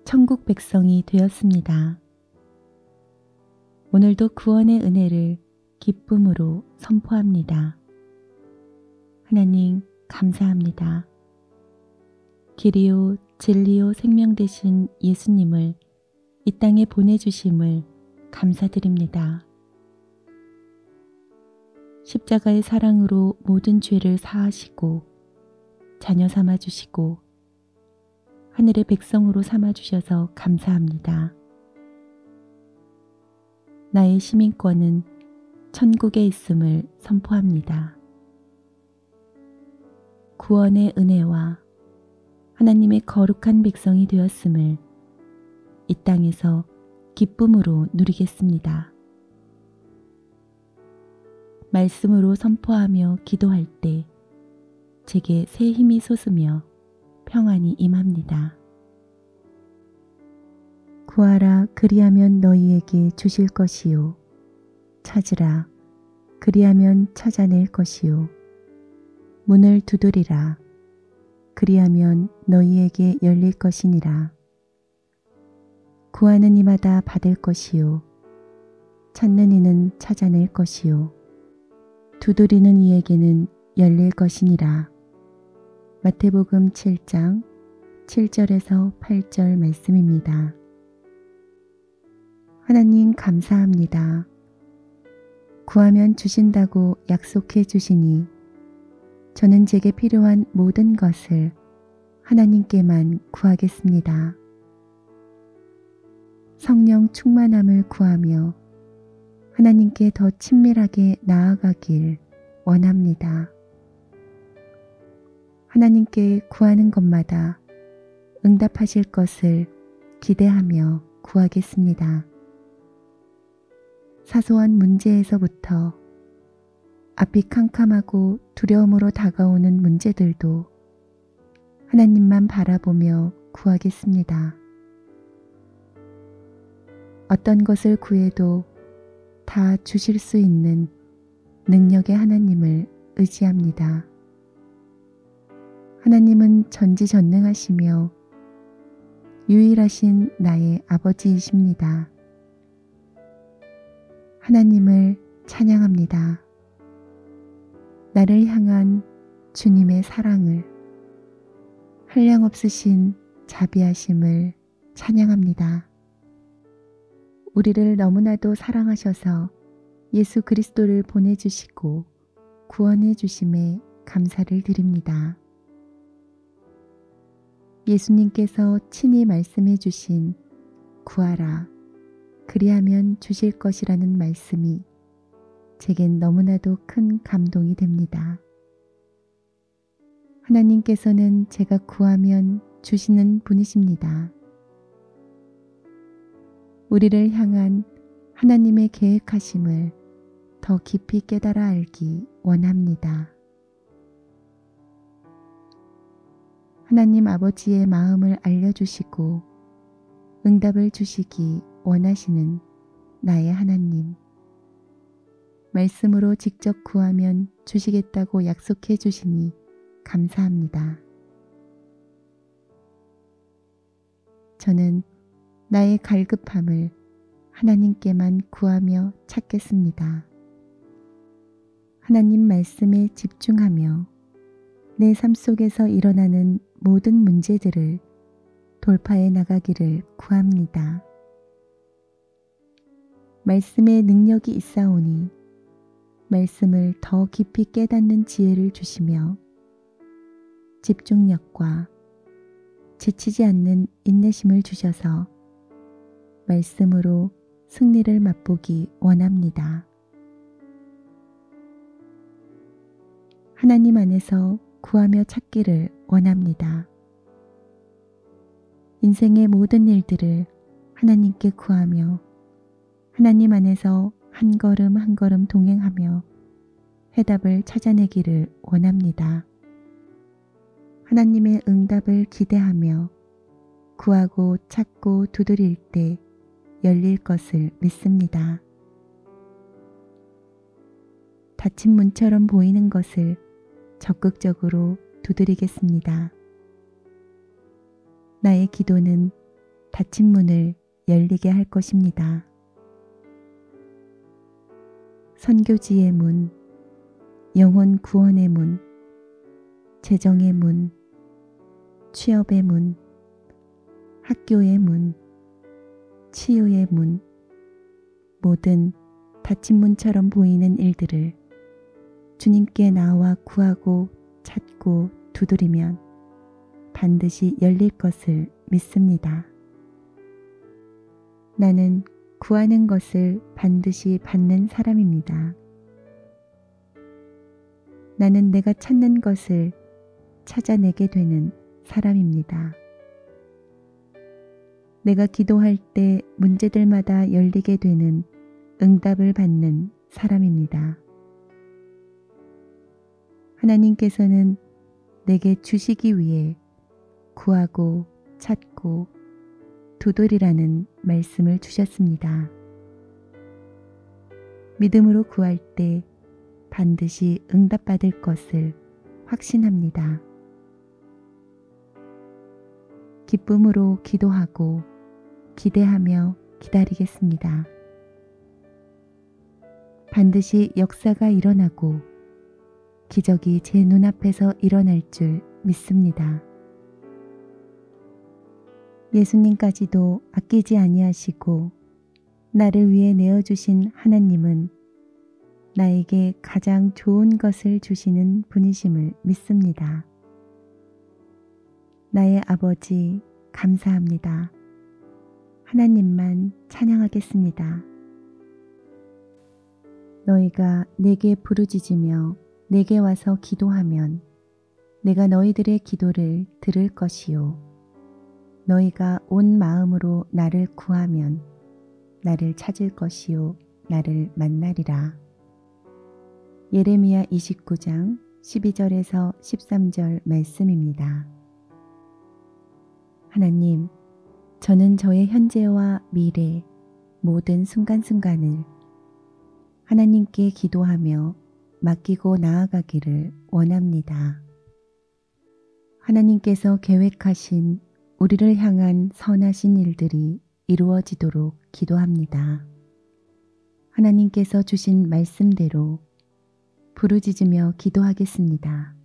천국 백성이 되었습니다. 오늘도 구원의 은혜를 기쁨으로 선포합니다. 하나님 감사합니다. 길이요 진리요 생명 되신 예수님을 이 땅에 보내주심을 감사드립니다. 십자가의 사랑으로 모든 죄를 사하시고 자녀 삼아주시고 하늘의 백성으로 삼아주셔서 감사합니다. 나의 시민권은 천국에 있음을 선포합니다. 구원의 은혜와 하나님의 거룩한 백성이 되었음을 이 땅에서 기쁨으로 누리겠습니다. 말씀으로 선포하며 기도할 때 제게 새 힘이 솟으며 평안이 임합니다. 구하라 그리하면 너희에게 주실 것이요 찾으라 그리하면 찾아낼 것이요 문을 두드리라 그리하면 너희에게 열릴 것이니라. 구하는 이마다 받을 것이요 찾는 이는 찾아낼 것이요 두드리는 이에게는 열릴 것이니라. 마태복음 7장 7절에서 8절 말씀입니다. 하나님 감사합니다. 구하면 주신다고 약속해 주시니 저는 제게 필요한 모든 것을 하나님께만 구하겠습니다. 성령 충만함을 구하며 하나님께 더 친밀하게 나아가길 원합니다. 하나님께 구하는 것마다 응답하실 것을 기대하며 구하겠습니다. 사소한 문제에서부터 앞이 캄캄하고 두려움으로 다가오는 문제들도 하나님만 바라보며 구하겠습니다. 어떤 것을 구해도 다 주실 수 있는 능력의 하나님을 의지합니다. 하나님은 전지전능하시며 유일하신 나의 아버지이십니다. 하나님을 찬양합니다. 나를 향한 주님의 사랑을, 한량없으신 자비하심을 찬양합니다. 우리를 너무나도 사랑하셔서 예수 그리스도를 보내주시고 구원해 주심에 감사를 드립니다. 예수님께서 친히 말씀해 주신 구하라, 그리하면 주실 것이라는 말씀이 제겐 너무나도 큰 감동이 됩니다. 하나님께서는 제가 구하면 주시는 분이십니다. 우리를 향한 하나님의 계획하심을 더 깊이 깨달아 알기 원합니다. 하나님 아버지의 마음을 알려주시고 응답을 주시기 원하시는 나의 하나님. 말씀으로 직접 구하면 주시겠다고 약속해 주시니 감사합니다. 저는 나의 갈급함을 하나님께만 구하며 찾겠습니다. 하나님 말씀에 집중하며 내 삶 속에서 일어나는 모든 문제들을 돌파해 나가기를 구합니다. 말씀의 능력이 있사오니 말씀을 더 깊이 깨닫는 지혜를 주시며 집중력과 지치지 않는 인내심을 주셔서 말씀으로 승리를 맛보기 원합니다. 하나님 안에서 구하며 찾기를 원합니다. 인생의 모든 일들을 하나님께 구하며 하나님 안에서 한 걸음 한 걸음 동행하며 해답을 찾아내기를 원합니다. 하나님의 응답을 기대하며 구하고 찾고 두드릴 때 열릴 것을 믿습니다. 닫힌 문처럼 보이는 것을 적극적으로 두드리겠습니다. 나의 기도는 닫힌 문을 열리게 할 것입니다. 선교지의 문, 영혼 구원의 문, 재정의 문, 취업의 문, 학교의 문, 치유의 문, 모든 닫힌 문처럼 보이는 일들을 주님께 나와 구하고 찾고 두드리면 반드시 열릴 것을 믿습니다. 나는 구하는 것을 반드시 받는 사람입니다. 나는 내가 찾는 것을 찾아내게 되는 사람입니다. 내가 기도할 때 문제들마다 열리게 되는 응답을 받는 사람입니다. 하나님께서는 내게 주시기 위해 구하고 찾고 두드리라는 말씀을 주셨습니다. 믿음으로 구할 때 반드시 응답받을 것을 확신합니다. 기쁨으로 기도하고 기대하며 기다리겠습니다. 반드시 역사가 일어나고 기적이 제 눈앞에서 일어날 줄 믿습니다. 예수님까지도 아끼지 아니하시고 나를 위해 내어주신 하나님은 나에게 가장 좋은 것을 주시는 분이심을 믿습니다. 나의 아버지 감사합니다. 하나님만 찬양하겠습니다. 너희가 내게 부르짖으며 내게 와서 기도하면 내가 너희들의 기도를 들을 것이요 너희가 온 마음으로 나를 구하면 나를 찾을 것이요 나를 만나리라. 예레미야 29장 12절에서 13절 말씀입니다. 하나님, 저는 저의 현재와 미래 모든 순간순간을 하나님께 기도하며 맡기고 나아가기를 원합니다. 하나님께서 계획하신 우리를 향한 선하신 일들이 이루어지도록 기도합니다. 하나님께서 주신 말씀대로 부르짖으며 기도하겠습니다.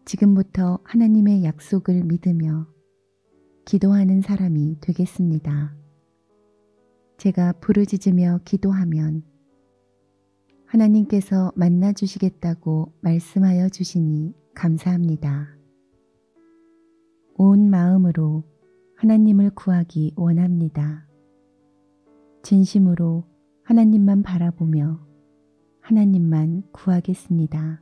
지금부터 하나님의 약속을 믿으며 기도하는 사람이 되겠습니다. 제가 부르짖으며 기도하면 하나님께서 만나 주시겠다고 말씀하여 주시니 감사합니다. 온 마음으로 하나님을 구하기 원합니다. 진심으로 하나님만 바라보며 하나님만 구하겠습니다.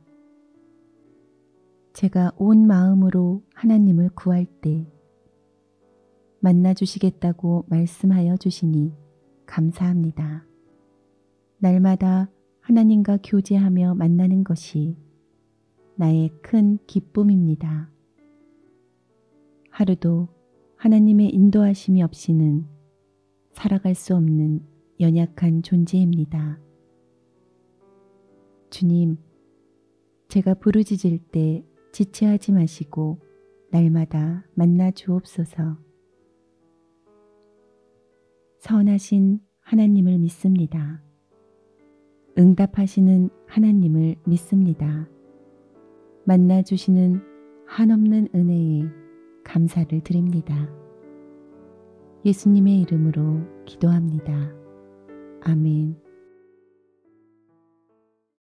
제가 온 마음으로 하나님을 구할 때 만나 주시겠다고 말씀하여 주시니 감사합니다. 날마다 하나님과 교제하며 만나는 것이 나의 큰 기쁨입니다. 하루도 하나님의 인도하심이 없이는 살아갈 수 없는 연약한 존재입니다. 주님, 제가 부르짖을 때 지체하지 마시고 날마다 만나 주옵소서. 선하신 하나님을 믿습니다. 응답하시는 하나님을 믿습니다. 만나 주시는 한없는 은혜에 감사를 드립니다. 예수님의 이름으로 기도합니다. 아멘.